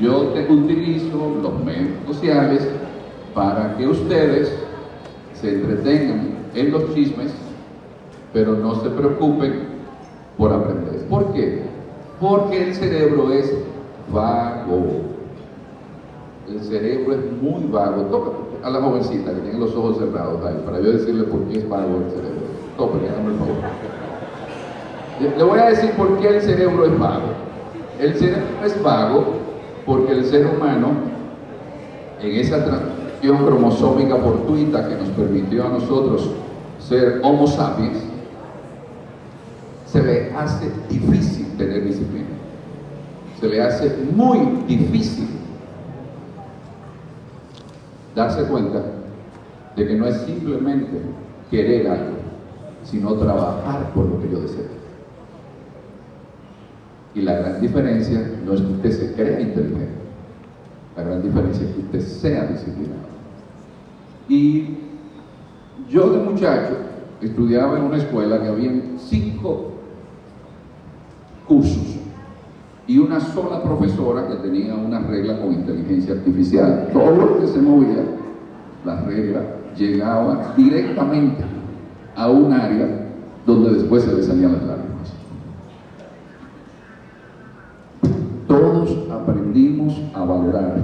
Yo utilizo los medios sociales para que ustedes se entretengan en los chismes, pero no se preocupen por aprender. ¿Por qué? Porque el cerebro es vago. El cerebro es muy vago. Toca a la jovencita que tiene los ojos cerrados ahí, para yo decirle por qué es vago el cerebro. Toca, hágame el favor. Le voy a decir por qué el cerebro es vago. El cerebro es vago porque el ser humano, en esa transición cromosómica fortuita que nos permitió a nosotros ser Homo sapiens, se le hace difícil tener disciplina. Se le hace muy difícil darse cuenta de que no es simplemente querer algo, sino trabajar por lo que yo deseo. Y la gran diferencia no es que usted se crea inteligente, la gran diferencia es que usted sea disciplinado. Y yo de muchacho estudiaba en una escuela que había 5 cursos y una sola profesora que tenía una regla con inteligencia artificial. Todo lo que se movía, la regla llegaba directamente a un área donde después se le salían las lágrimas. Todos aprendimos a valorar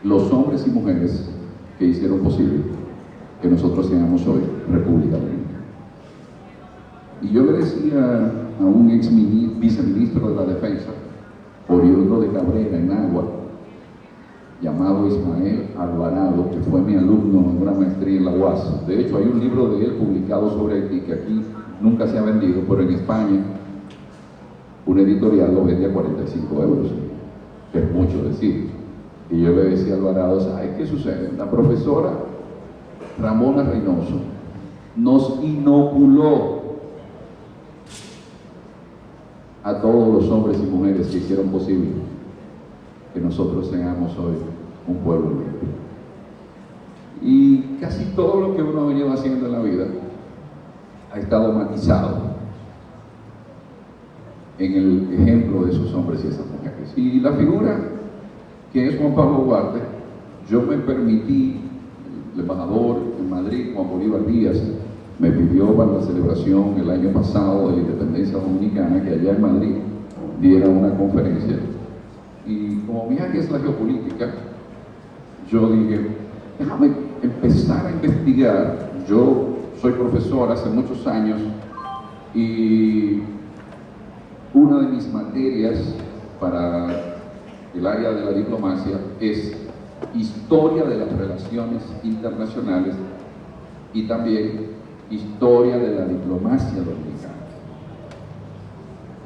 los hombres y mujeres que hicieron posible que nosotros seamos hoy República Dominicana. Y yo le decía a un ex viceministro de la Defensa, oriundo de Cabrera, en Agua, llamado Ismael Alvarado, que fue mi alumno en una maestría en la UAS. De hecho, hay un libro de él publicado sobre Haití que aquí nunca se ha vendido, pero en España un editorial lo vende a 45 euros, que es mucho decir. Y yo le decía a Alvarado, ¿sabes qué sucede? La profesora Ramona Reynoso nos inoculó a todos los hombres y mujeres que hicieron posible que nosotros seamos hoy un pueblo libre. Y casi todo lo que uno ha venido haciendo en la vida ha estado matizado en el ejemplo de esos hombres y esas mujeres. Y la figura que es Juan Pablo Duarte, yo me permití, el embajador en Madrid, Juan Bolívar Díaz, me pidió para la celebración el año pasado de la independencia dominicana que allá en Madrid diera una conferencia. Y como mi área es la geopolítica, yo dije, déjame empezar a investigar. Yo soy profesor hace muchos años y una de mis materias para el área de la diplomacia es historia de las relaciones internacionales y también historia de la diplomacia dominicana.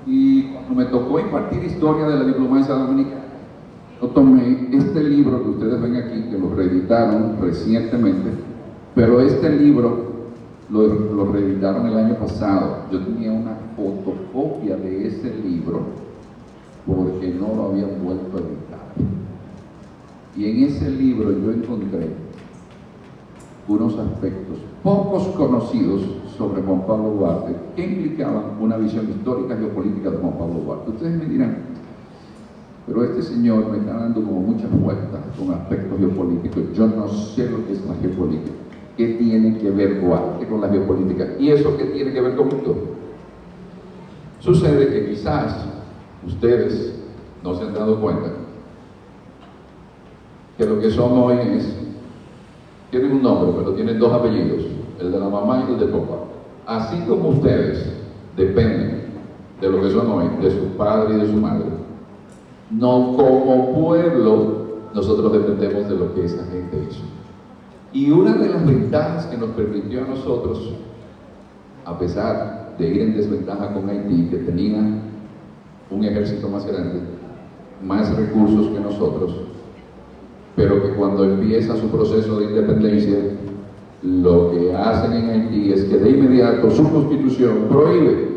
Y cuando me tocó impartir historia de la diplomacia dominicana, yo tomé este libro que ustedes ven aquí, que lo reeditaron recientemente, pero este libro lo reeditaron el año pasado. Yo tenía una fotocopia de ese libro porque no lo habían vuelto a editar. Y en ese libro yo encontré unos aspectos pocos conocidos sobre Juan Pablo Duarte que implicaban una visión histórica y geopolítica de Juan Pablo Duarte. Ustedes me dirán, pero este señor me está dando como muchas vueltas con aspectos geopolíticos. Yo no sé lo que es la geopolítica. ¿Qué tiene que ver Duarte con la geopolítica? ¿Y eso qué tiene que ver conmigo? Sucede que quizás ustedes no se han dado cuenta que lo que son hoy tienen un nombre, pero tienen 2 apellidos, el de la mamá y el del papá. Así como ustedes dependen de lo que son hoy, de su padre y de su madre, no, como pueblo nosotros dependemos de lo que esa gente hizo. Y una de las ventajas que nos permitió a nosotros, a pesar de ir en desventaja con Haití, que tenía un ejército más grande, más recursos que nosotros, pero que cuando empieza su proceso de independencia, lo que hacen en Haití es que de inmediato su constitución prohíbe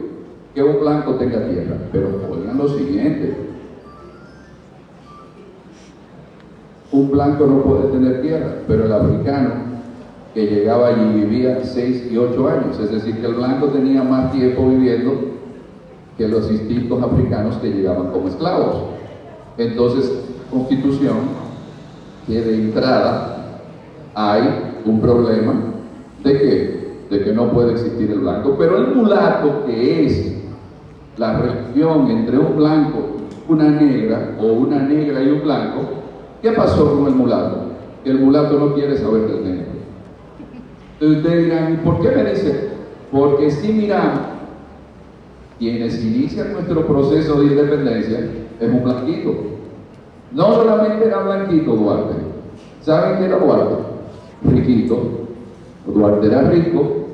que un blanco tenga tierra. Pero oigan lo siguiente: un blanco no puede tener tierra, pero el africano que llegaba allí vivía 6 y 8 años, es decir, que el blanco tenía más tiempo viviendo que los distintos africanos que llegaban como esclavos. Entonces, Constitución, que de entrada hay un problema de que no puede existir el blanco. Pero el mulato, que es la relación entre un blanco, una negra, o una negra y un blanco, ¿qué pasó con el mulato? El mulato no quiere saber del negro. Entonces ustedes dirán, ¿y por qué me dicen? Porque si miramos, quienes inician nuestro proceso de independencia es un blanquito. No solamente era blanquito Duarte. ¿Saben qué era Duarte? Riquito. Duarte era rico,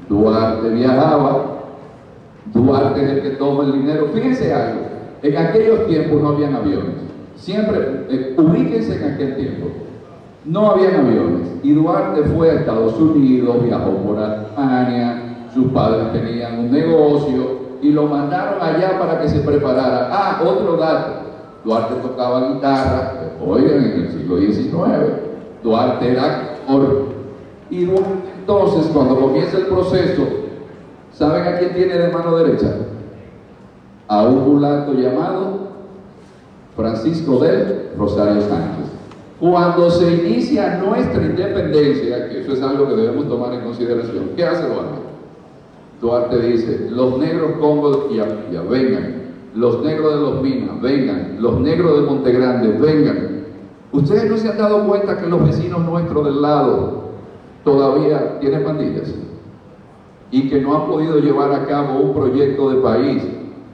Duarte viajaba, Duarte es el que toma el dinero. Fíjense algo, en aquellos tiempos no habían aviones. Siempre, ubíquense en aquel tiempo. No habían aviones. Y Duarte fue a Estados Unidos, viajó por Alemania, sus padres tenían un negocio y lo mandaron allá para que se preparara. Ah, otro dato. Duarte tocaba guitarra, oigan, en el siglo XIX. Duarte era actor. Y Duarte, entonces, cuando comienza el proceso, ¿saben a quién tiene de mano derecha? A un mulato llamado Francisco del Rosario Sánchez. Cuando se inicia nuestra independencia, que eso es algo que debemos tomar en consideración, ¿qué hace Duarte? Duarte dice, los negros Congo ya vengan, los negros de Los Minas, vengan, los negros de Montegrande, vengan. Ustedes no se han dado cuenta que los vecinos nuestros del lado todavía tienen pandillas y que no han podido llevar a cabo un proyecto de país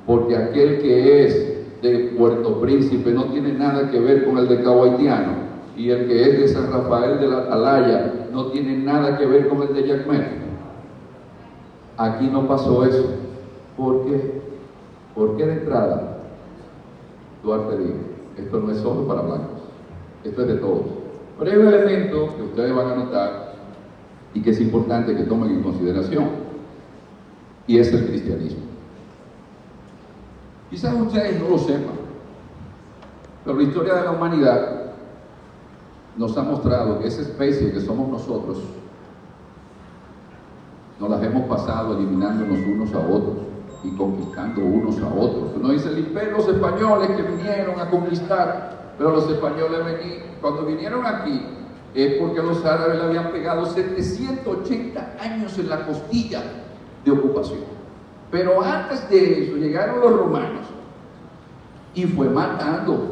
porque aquel que es de Puerto Príncipe no tiene nada que ver con el de Cabo Haitiano y el que es de San Rafael de la Atalaya no tiene nada que ver con el de Jacmel? Aquí no pasó eso. ¿Por qué? Porque de entrada Duarte dijo, esto no es solo para blancos, esto es de todos. Pero hay un elemento que ustedes van a notar y que es importante que tomen en consideración, y es el cristianismo. Quizás ustedes no lo sepan, pero la historia de la humanidad nos ha mostrado que esa especie que somos nosotros nos las hemos pasado eliminándonos unos a otros y conquistando unos a otros. Uno dice, los españoles que vinieron a conquistar, pero los españoles cuando vinieron aquí es porque los árabes le habían pegado 780 años en la costilla de ocupación. Pero antes de eso llegaron los romanos y fue matando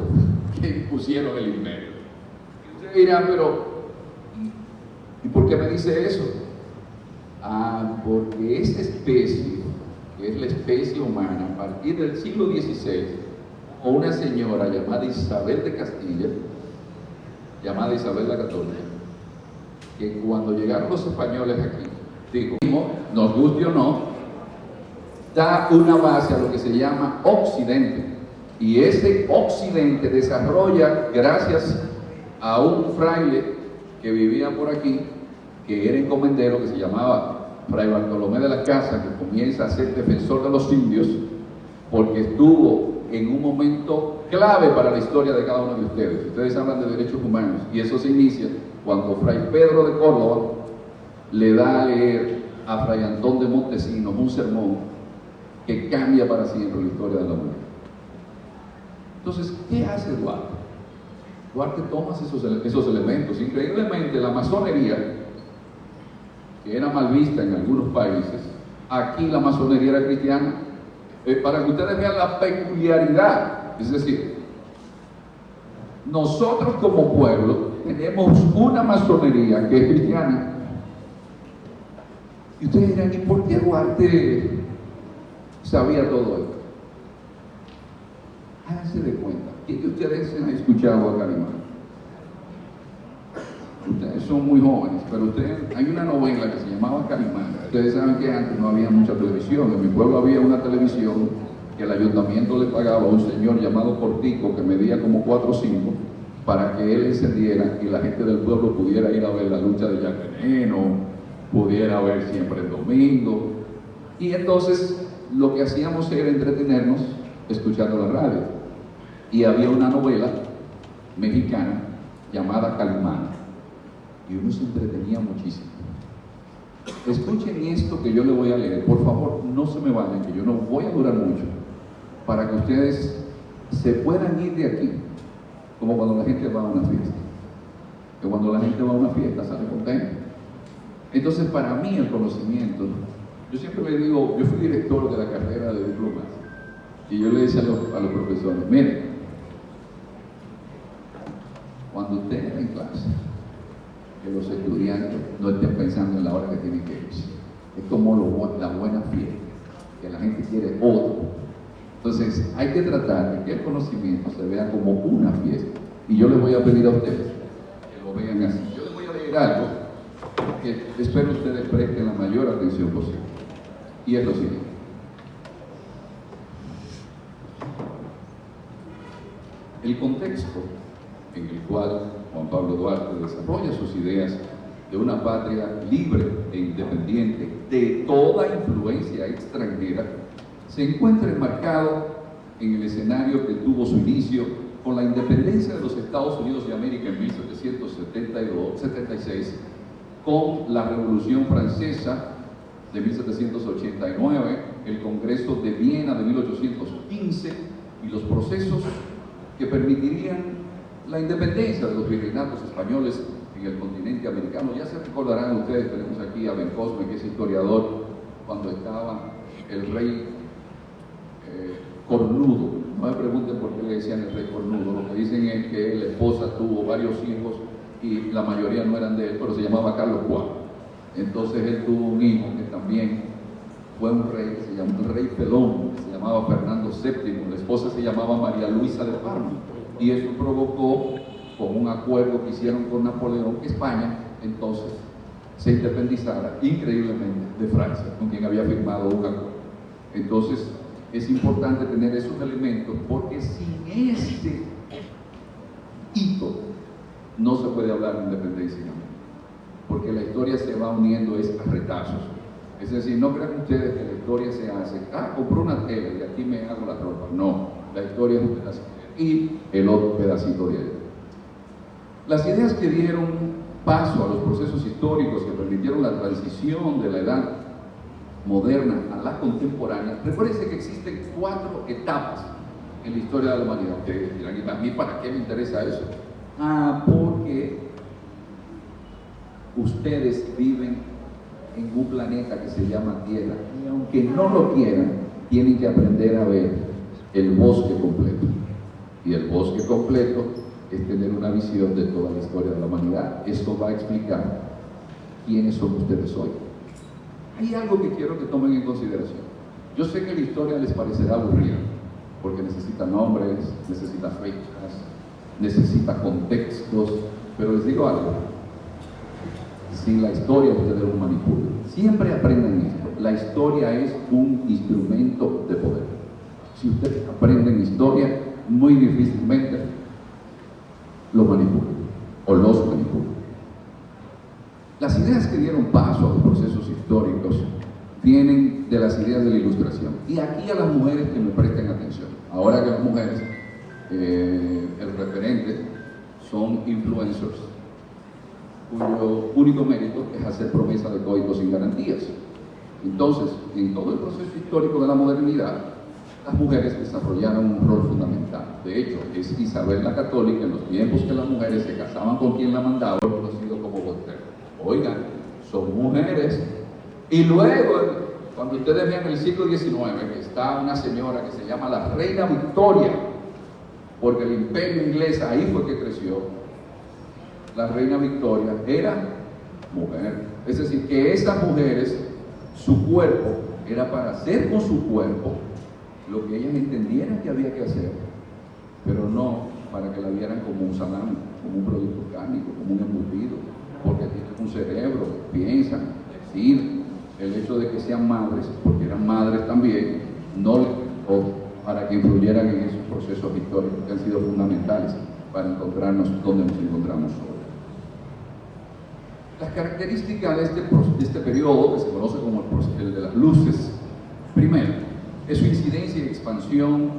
que impusieron el imperio. Y ustedes dirán, pero ¿y por qué me dice eso? Ah, porque esta especie, que es la especie humana, a partir del siglo XVI, o una señora llamada Isabel de Castilla, llamada Isabel la Católica, que cuando llegaron los españoles aquí, dijo, nos guste o no, da una base a lo que se llama Occidente, y ese Occidente desarrolla gracias a un fraile que vivía por aquí, que era encomendero, que se llamaba Fray Bartolomé de las Casas, que comienza a ser defensor de los indios, porque estuvo en un momento clave para la historia de cada uno de ustedes. Ustedes hablan de derechos humanos, y eso se inicia cuando Fray Pedro de Córdoba le da a leer a Fray Antón de Montesinos un sermón que cambia para siempre la historia de la humanidad. Entonces, ¿qué hace Duarte? Duarte toma esos elementos. Increíblemente, la masonería, que era mal vista en algunos países, aquí la masonería era cristiana. Para que ustedes vean la peculiaridad, es decir, nosotros como pueblo tenemos una masonería que es cristiana. Y ustedes dirán, ¿y por qué Duarte sabía todo esto? Háganse de cuenta, que ustedes han escuchado a Calimán. Ustedes son muy jóvenes, pero hay una novela que se llamaba Calimán. Ustedes saben que antes no había mucha televisión. En mi pueblo había una televisión que el ayuntamiento le pagaba a un señor llamado Portico, que medía como 4 o 5, para que él encendiera y la gente del pueblo pudiera ir a ver la lucha de Jack Veneno, pudiera ver Siempre el Domingo. Y entonces lo que hacíamos era entretenernos escuchando la radio. Y había una novela mexicana llamada Calimán. Y uno se entretenía muchísimo. Escuchen esto que yo le voy a leer. Por favor, no se me vayan, que yo no voy a durar mucho, para que ustedes se puedan ir de aquí, como cuando la gente va a una fiesta. Que cuando la gente va a una fiesta sale contenta. Entonces, para mí el conocimiento, yo siempre le digo, yo fui director de la carrera de diplomacia, y yo le decía a los profesores, miren, cuando ustedes estén en clase, que los estudiantes no estén pensando en la hora que tienen que irse. Es como la buena fiesta, que la gente quiere otro. Entonces, hay que tratar de que el conocimiento se vea como una fiesta. Y yo les voy a pedir a ustedes que lo vean así. Yo les voy a leer algo que espero ustedes presten la mayor atención posible. Y es lo siguiente. El contexto en el cual Juan Pablo Duarte desarrolla sus ideas de una patria libre e independiente de toda influencia extranjera, se encuentra enmarcado en el escenario que tuvo su inicio con la independencia de los Estados Unidos de América en 1776, con la Revolución Francesa de 1789, el Congreso de Viena de 1815 y los procesos que permitirían la independencia de los virreinatos españoles en el continente americano. Ya se recordarán ustedes, tenemos aquí a Ben Cosme, que es historiador, cuando estaba el rey cornudo. No me pregunten por qué le decían el rey cornudo, lo que dicen es que la esposa tuvo varios hijos y la mayoría no eran de él, pero se llamaba Carlos IV. Entonces él tuvo un hijo que también fue un rey, que se llamó el rey Pelón, que se llamaba Fernando VII, la esposa se llamaba María Luisa de Parma, y eso provocó, con un acuerdo que hicieron con Napoleón, que España entonces se independizara increíblemente de Francia, con quien había firmado un acuerdo. Entonces es importante tener esos elementos, porque sin este hito no se puede hablar de independencia, porque la historia se va uniendo a retazos. Es decir, no crean ustedes que la historia se hace, compré una tele y aquí me hago la tropa. No, la historia es un pedacito y el otro pedacito de él. Las ideas que dieron paso a los procesos históricos que permitieron la transición de la edad moderna a la contemporánea, recuérdense que existen 4 etapas en la historia de la humanidad. Ustedes dirán, ¿y a mí para qué me interesa eso? Porque ustedes viven en un planeta que se llama Tierra, y aunque no lo quieran, tienen que aprender a ver el bosque completo. Y el bosque completo es tener una visión de toda la historia de la humanidad. Esto va a explicar quiénes son ustedes hoy. Hay algo que quiero que tomen en consideración. Yo sé que la historia les parecerá aburrida, porque necesita nombres, necesita fechas, necesita contextos, pero les digo algo: sin la historia ustedes lo manipulan. Siempre aprendan esto: la historia es un instrumento de poder. Si ustedes aprenden historia, muy difícilmente lo manipulan o los manipulan. Las ideas que dieron paso a los procesos históricos vienen de las ideas de la Ilustración. Y aquí a las mujeres que me presten atención. Ahora que las mujeres, el referente, son influencers, cuyo único mérito es hacer promesa de coito sin garantías. Entonces, en todo el proceso histórico de la modernidad, las mujeres desarrollaron un rol fundamental. De hecho, es Isabel la Católica, en los tiempos que las mujeres se casaban con quien la mandaba, conocido como Voltaire. Oigan, son mujeres. Y luego, cuando ustedes vean el siglo XIX, que está una señora que se llama la Reina Victoria, porque el imperio inglés ahí fue que creció, la Reina Victoria era mujer. Es decir, que esas mujeres, su cuerpo era para hacer con su cuerpo lo que ellas entendieran que había que hacer, pero no para que la vieran como un salami, como un producto orgánico, como un embutido, porque tienen un cerebro, piensan, deciden. El hecho de que sean madres, porque eran madres también, no para que influyeran en esos procesos históricos que han sido fundamentales para encontrarnos donde nos encontramos hoy. Las características de este periodo, que se conoce como el de las luces, primero, es su incidencia y expansión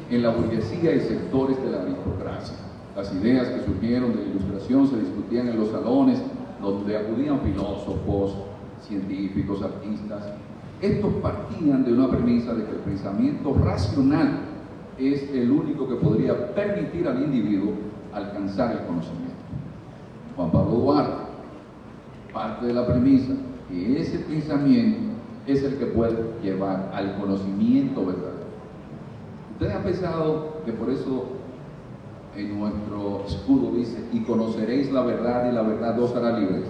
en la burguesía y sectores de la aristocracia. Las ideas que surgieron de la Ilustración se discutían en los salones donde acudían filósofos, científicos, artistas. Estos partían de una premisa de que el pensamiento racional es el único que podría permitir al individuo alcanzar el conocimiento. Juan Pablo Duarte parte de la premisa que ese pensamiento es el que puede llevar al conocimiento verdadero. ¿Ustedes han pensado que por eso en nuestro escudo dice, y conoceréis la verdad y la verdad os hará libres?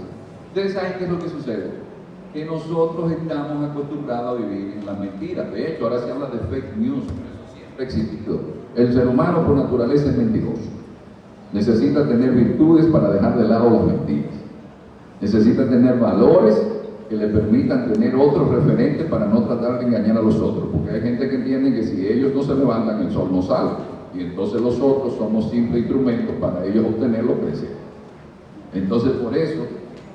Ustedes saben qué es lo que sucede, que nosotros estamos acostumbrados a vivir en la mentira. De hecho, ahora se habla de fake news, eso siempre ha existido. El ser humano por naturaleza es mentiroso. Necesita tener virtudes para dejar de lado las mentiras. Necesita tener valores que le permitan tener otros referentes para no tratar de engañar a los otros, porque hay gente que entiende que si ellos no se levantan, el sol no sale, y entonces los otros somos simples instrumentos para ellos obtener lo que desean. Entonces, por eso,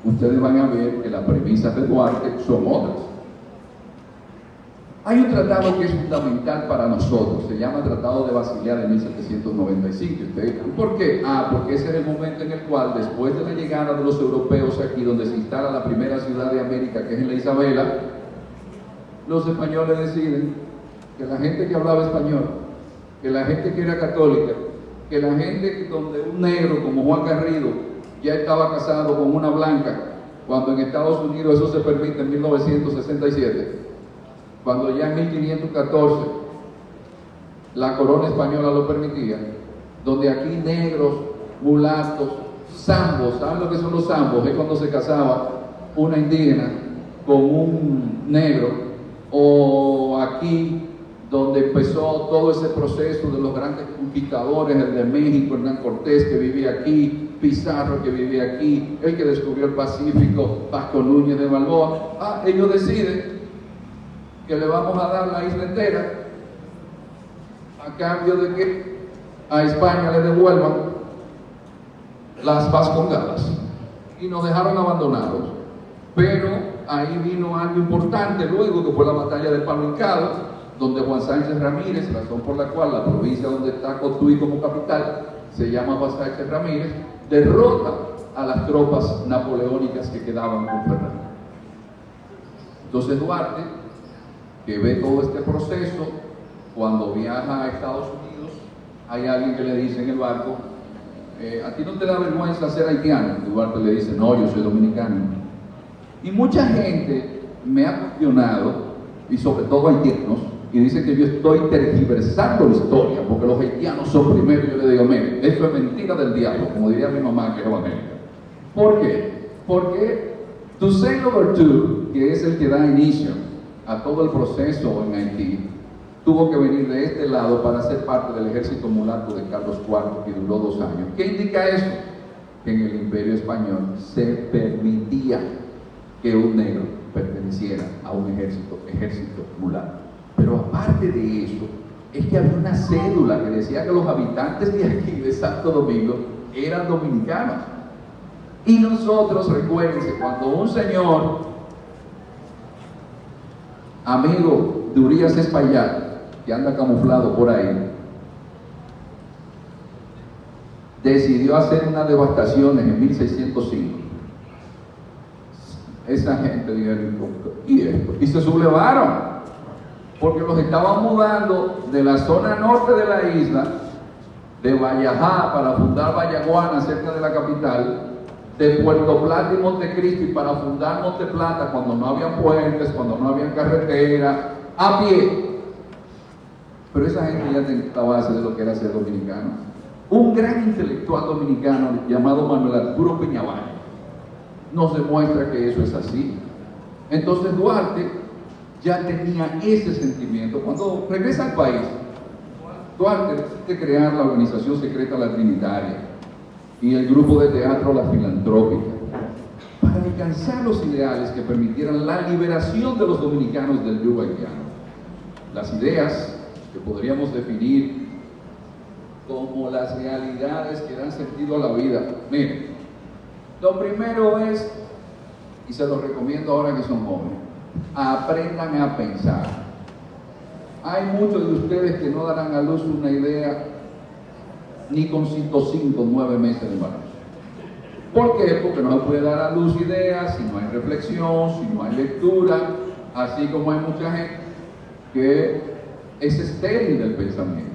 ustedes van a ver que las premisas de Duarte son otras. Hay un tratado que es fundamental para nosotros, se llama Tratado de Basilea de 1795. ¿Por qué? Porque ese es el momento en el cual, después de la llegada de los europeos aquí, donde se instala la primera ciudad de América, que es en la Isabela, los españoles deciden que la gente que hablaba español, que la gente que era católica, que la gente donde un negro como Juan Garrido ya estaba casado con una blanca, cuando en Estados Unidos eso se permite en 1967, cuando ya en 1514 la corona española lo permitía, donde aquí negros, mulatos, zambos, ¿saben lo que son los zambos? Es cuando se casaba una indígena con un negro, o aquí donde empezó todo ese proceso de los grandes conquistadores, el de México, Hernán Cortés, que vivía aquí, Pizarro, que vivía aquí, el que descubrió el Pacífico, Vasco Núñez de Balboa. Ellos deciden que le vamos a dar la isla entera a cambio de que a España le devuelvan las Vascongadas, y nos dejaron abandonados. Pero ahí vino algo importante luego, que fue la batalla de Palo Hincado, donde Juan Sánchez Ramírez, razón por la cual la provincia donde está Cotuí como capital se llama Juan Sánchez Ramírez, derrota a las tropas napoleónicas que quedaban con Fernando. Entonces Duarte, que ve todo este proceso, cuando viaja a Estados Unidos, hay alguien que le dice en el barco, ¿a ti no te da vergüenza ser haitiano? Y Duarte le dice, no, yo soy dominicano. Y mucha gente me ha cuestionado, y sobre todo haitianos, y dice que yo estoy tergiversando la historia, porque los haitianos son primero. Yo le digo, mire, eso es mentira del diablo, como diría mi mamá, que es evangélica. ¿Por qué? Porque Toussaint Louverture, que es el que da inicio a todo el proceso en Haití, tuvo que venir de este lado para ser parte del ejército mulato de Carlos IV, que duró 2 años. ¿Qué indica eso? Que en el Imperio Español se permitía que un negro perteneciera a un ejército mulato. Pero aparte de eso, es que había una cédula que decía que los habitantes de aquí, de Santo Domingo, eran dominicanos. Y nosotros, recuérdense, cuando un señor, amigo de Urias Espaillat, que anda camuflado por ahí, decidió hacer unas devastaciones en 1605, esa gente dijeron, ¿y esto? Y se sublevaron, porque los estaban mudando de la zona norte de la isla, de Vallajá, para fundar Vallaguana, cerca de la capital, de Puerto Plata y Montecristi para fundar Monteplata, cuando no había puentes, cuando no había carretera, a pie. Pero esa gente ya tenía la base de lo que era ser dominicano. Un gran intelectual dominicano llamado Manuel Arturo Peñavalle nos demuestra que eso es así. Entonces Duarte ya tenía ese sentimiento. Cuando regresa al país, Duarte decide crear la organización secreta La Trinitaria y el grupo de teatro La Filantrópica, para alcanzar los ideales que permitieran la liberación de los dominicanos del yugo haitiano. Las ideas que podríamos definir como las realidades que dan sentido a la vida. Miren, lo primero es, y se lo recomiendo ahora que son jóvenes, aprendan a pensar. Hay muchos de ustedes que no darán a luz una idea ni con 105, 9 meses de embarazo. ¿Por qué? Porque no se puede dar a luz ideas si no hay reflexión, si no hay lectura, así como hay mucha gente que es estéril del pensamiento.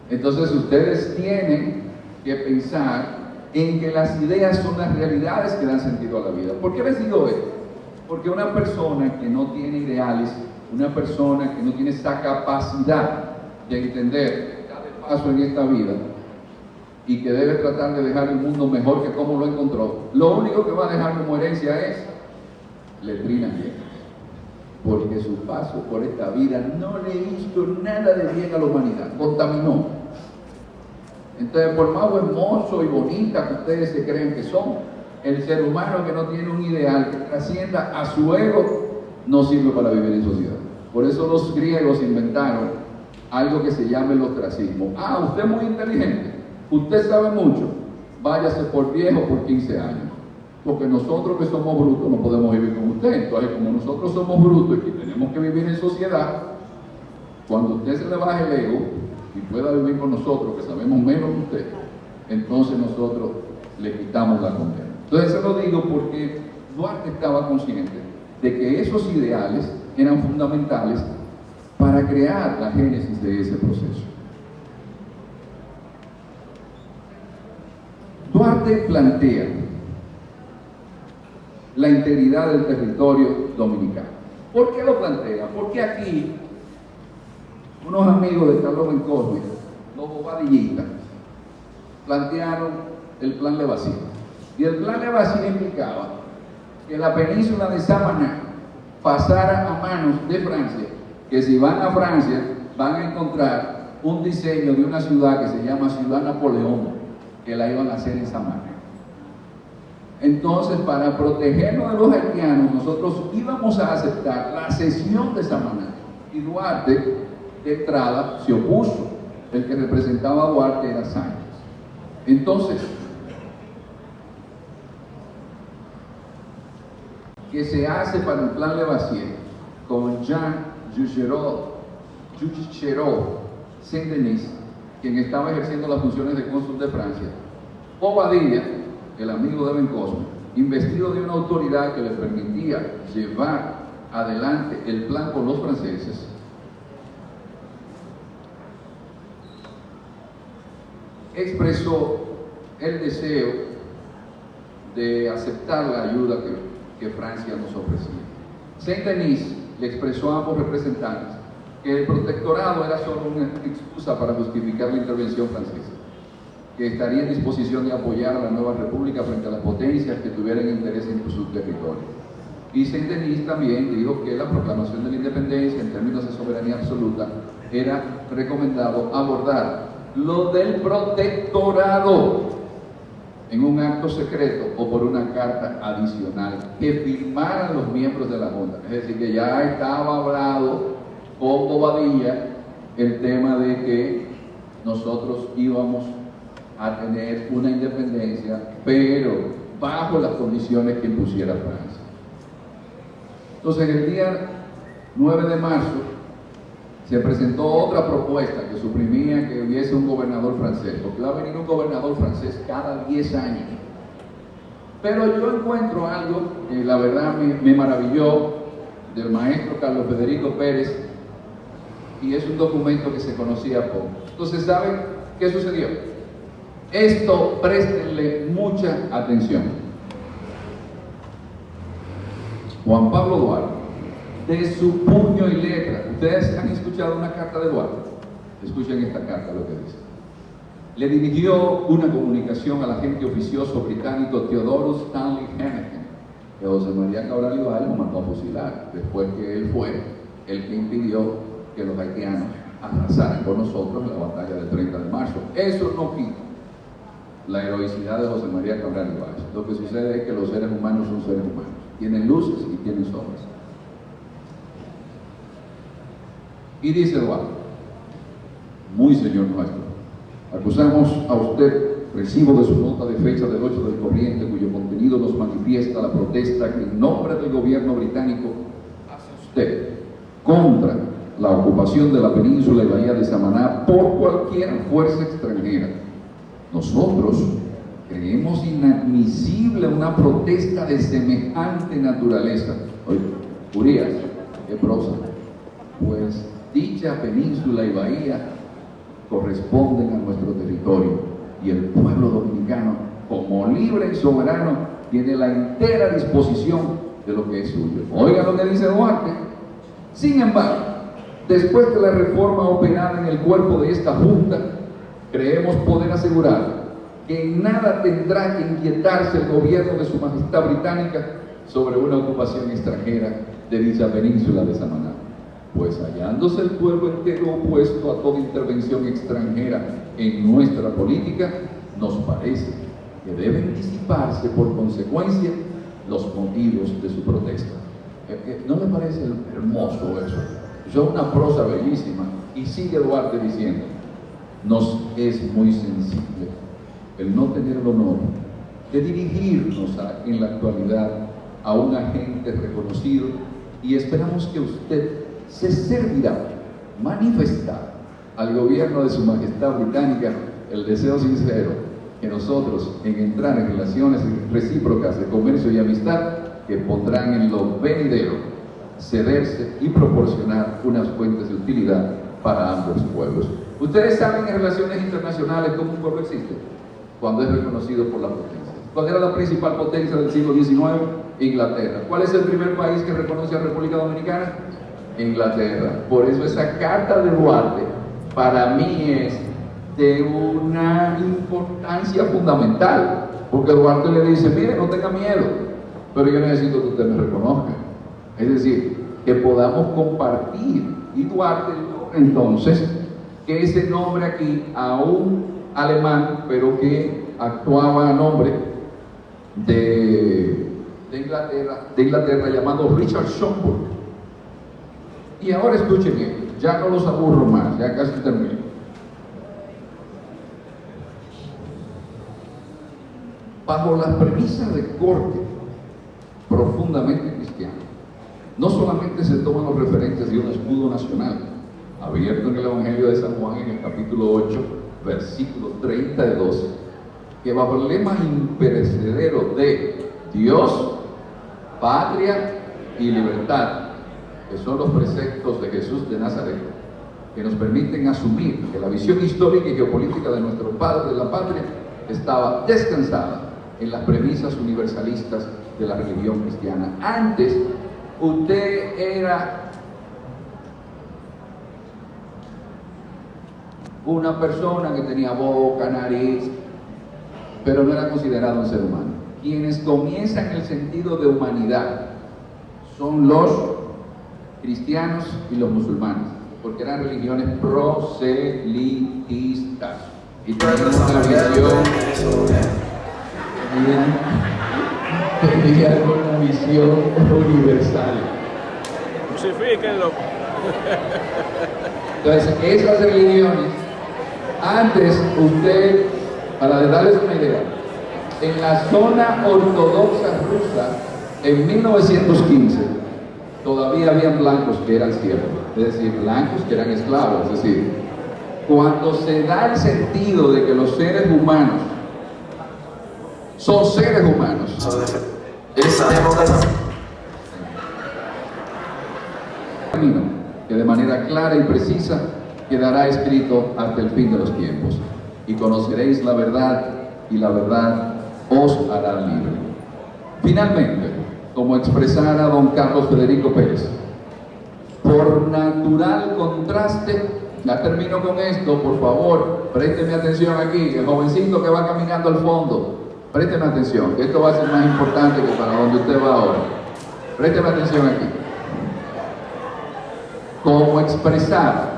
Entonces ustedes tienen que pensar en que las ideas son las realidades que dan sentido a la vida. ¿Por qué les digo esto? Porque una persona que no tiene ideales, una persona que no tiene esa capacidad de entender que está de paso en esta vida y que debe tratar de dejar el mundo mejor que como lo encontró, lo único que va a dejar como herencia es letrinas viejas, porque su paso por esta vida no le hizo nada de bien a la humanidad, contaminó. Entonces, por más hermoso y bonita que ustedes se creen que son, el ser humano que no tiene un ideal que trascienda a su ego no sirve para vivir en sociedad. Por eso los griegos inventaron algo que se llama el ostracismo. Ah, usted es muy inteligente, usted sabe mucho, váyase por viejo por 15 años. Porque nosotros que somos brutos no podemos vivir con usted. Entonces, como nosotros somos brutos y que tenemos que vivir en sociedad, cuando usted se le baje el ego y pueda vivir con nosotros, que sabemos menos que usted, entonces nosotros le quitamos la condena. Entonces se lo digo porque Duarte estaba consciente de que esos ideales eran fundamentales para crear la génesis de ese proceso. Duarte plantea la integridad del territorio dominicano. ¿Por qué lo plantea? Porque aquí unos amigos de Carlos Bencosme, los bobadillistas, plantearon el plan Levasseur. Y el plan Levasseur implicaba que la península de Samaná pasara a manos de Francia, que si van a Francia van a encontrar un diseño de una ciudad que se llama Ciudad Napoleón, que la iban a hacer en Samaná. Entonces, para protegernos de los haitianos, nosotros íbamos a aceptar la cesión de Samaná. Y Duarte, de entrada, se opuso. El que representaba a Duarte era Sánchez. Entonces, ¿qué se hace para el plan Levasseur? Con Jean Juchereau Saint-Denis, quien estaba ejerciendo las funciones de cónsul de Francia, Bobadilla, el amigo de Bencosme, investido de una autoridad que le permitía llevar adelante el plan con los franceses, expresó el deseo de aceptar la ayuda que Francia nos ofrecía. Saint-Denis le expresó a ambos representantes que el protectorado era solo una excusa para justificar la intervención francesa, que estaría en disposición de apoyar a la nueva república frente a las potencias que tuvieran interés en su territorio. Y Saint-Denis también dijo que la proclamación de la independencia en términos de soberanía absoluta era recomendado abordar lo del protectorado en un acto secreto o por una carta adicional que firmaran los miembros de la Junta. Es decir, que ya estaba hablado con Bobadilla el tema de que nosotros íbamos a tener una independencia, pero bajo las condiciones que impusiera Francia. Entonces, el día 9 de marzo se presentó otra propuesta que suprimía que hubiese un gobernador francés, porque va a venir un gobernador francés cada 10 años. Pero yo encuentro algo que la verdad me maravilló del maestro Carlos Federico Pérez, y es un documento que se conocía poco. Entonces, ¿saben qué sucedió? Esto, préstenle mucha atención. Juan Pablo Duarte, de su puño y letra. ¿Ustedes han escuchado una carta de Duarte? Escuchen esta carta, lo que dice. Le dirigió una comunicación al agente oficioso británico Theodorus Stanley Henneken, que José María Cabral Ibáez lo mandó a fusilar, después que él fue el que impidió que los haitianos arrasaran con nosotros en la batalla del 30 de marzo. Eso no quita la heroicidad de José María Cabral Ibáez. Lo que sucede es que los seres humanos son seres humanos, tienen luces y tienen sombras. Y dice Duarte: muy señor nuestro, acusamos a usted, recibo de su nota de fecha del 8 del corriente, cuyo contenido nos manifiesta la protesta que en nombre del gobierno británico hace usted contra la ocupación de la península y bahía de Samaná por cualquier fuerza extranjera. Nosotros creemos inadmisible una protesta de semejante naturaleza. Oye, Urias, qué prosa. Pues dicha península y bahía corresponden a nuestro territorio, y el pueblo dominicano, como libre y soberano, tiene la entera disposición de lo que es suyo. Oigan lo que dice Duarte. Sin embargo, después de la reforma operada en el cuerpo de esta Junta, creemos poder asegurar que en nada tendrá que inquietarse el gobierno de Su Majestad Británica sobre una ocupación extranjera de dicha península de Samaná, pues hallándose el pueblo entero opuesto a toda intervención extranjera en nuestra política, nos parece que deben disiparse por consecuencia los motivos de su protesta. ¿No le parece hermoso eso? Es una prosa bellísima. Y sigue Duarte diciendo: nos es muy sensible el no tener el honor de dirigirnos en la actualidad a un agente reconocido, y esperamos que usted se servirá manifestar al gobierno de Su Majestad Británica el deseo sincero que nosotros, en entrar en relaciones recíprocas de comercio y amistad, que pondrán en lo venidero cederse y proporcionar unas fuentes de utilidad para ambos pueblos. Ustedes saben en relaciones internacionales cómo un pueblo existe cuando es reconocido por la potencia. ¿Cuál era la principal potencia del siglo XIX? Inglaterra. ¿Cuál es el primer país que reconoce a la República Dominicana? Inglaterra. Por eso esa carta de Duarte para mí es de una importancia fundamental, porque Duarte le dice: mire, no tenga miedo, pero yo necesito que usted me reconozca, es decir, que podamos compartir. Y Duarte entonces que ese nombre aquí a un alemán, pero que actuaba a nombre de Inglaterra, llamado Richard Schomburg. Y ahora escuchen bien, ya no los aburro más, ya casi termino. Bajo las premisas de corte profundamente cristiano, no solamente se toman los referentes de un escudo nacional abierto en el Evangelio de San Juan en el capítulo 8, versículo 32, que bajo el lema imperecedero de Dios, patria y libertad, que son los preceptos de Jesús de Nazaret, que nos permiten asumir que la visión histórica y geopolítica de nuestro Padre de la Patria estaba descansada en las premisas universalistas de la religión cristiana. Antes, usted era una persona que tenía boca, nariz, pero no era considerado un ser humano. Quienes comienzan el sentido de humanidad son los cristianos y los musulmanes, porque eran religiones proselitistas y tenían una visión universal. Crucifíquenlo. Entonces, esas religiones, antes usted, para darles una idea, en la zona ortodoxa rusa, en 1915, todavía habían blancos que eran siervos, es decir, blancos que eran esclavos. Es decir, cuando se da el sentido de que los seres humanos son seres humanos, camino que de manera clara y precisa quedará escrito hasta el fin de los tiempos, y conoceréis la verdad, y la verdad os hará libre. Finalmente, como expresara don Carlos Federico Pérez, por natural contraste, ya termino con esto, por favor, présteme atención aquí, el jovencito que va caminando al fondo, présteme atención, que esto va a ser más importante que para donde usted va ahora. Présteme atención aquí. Como expresara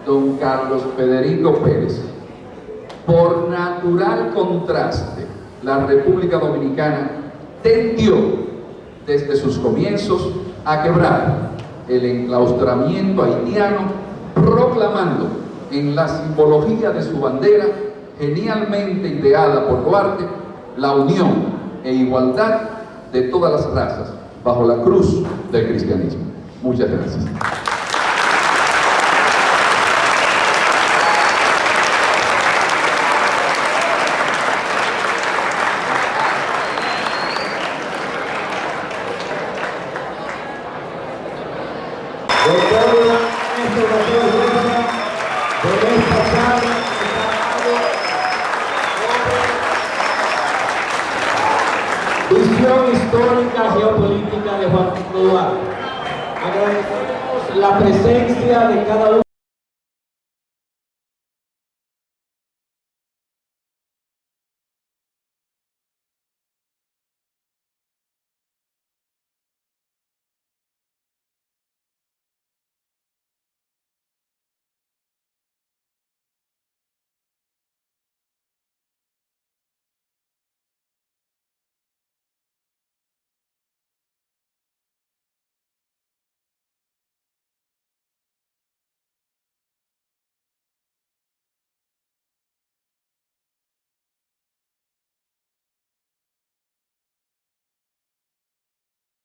don Carlos Federico Pérez, por natural contraste, la República Dominicana tendió desde sus comienzos a quebrar el enclaustramiento haitiano, proclamando en la simbología de su bandera, genialmente ideada por Duarte, la unión e igualdad de todas las razas bajo la cruz del cristianismo. Muchas gracias. Doctor Ernesto Mateo Rosa, por esta charla. política, geopolítica de Juan Duarte. Agradecemos la presencia de cada uno.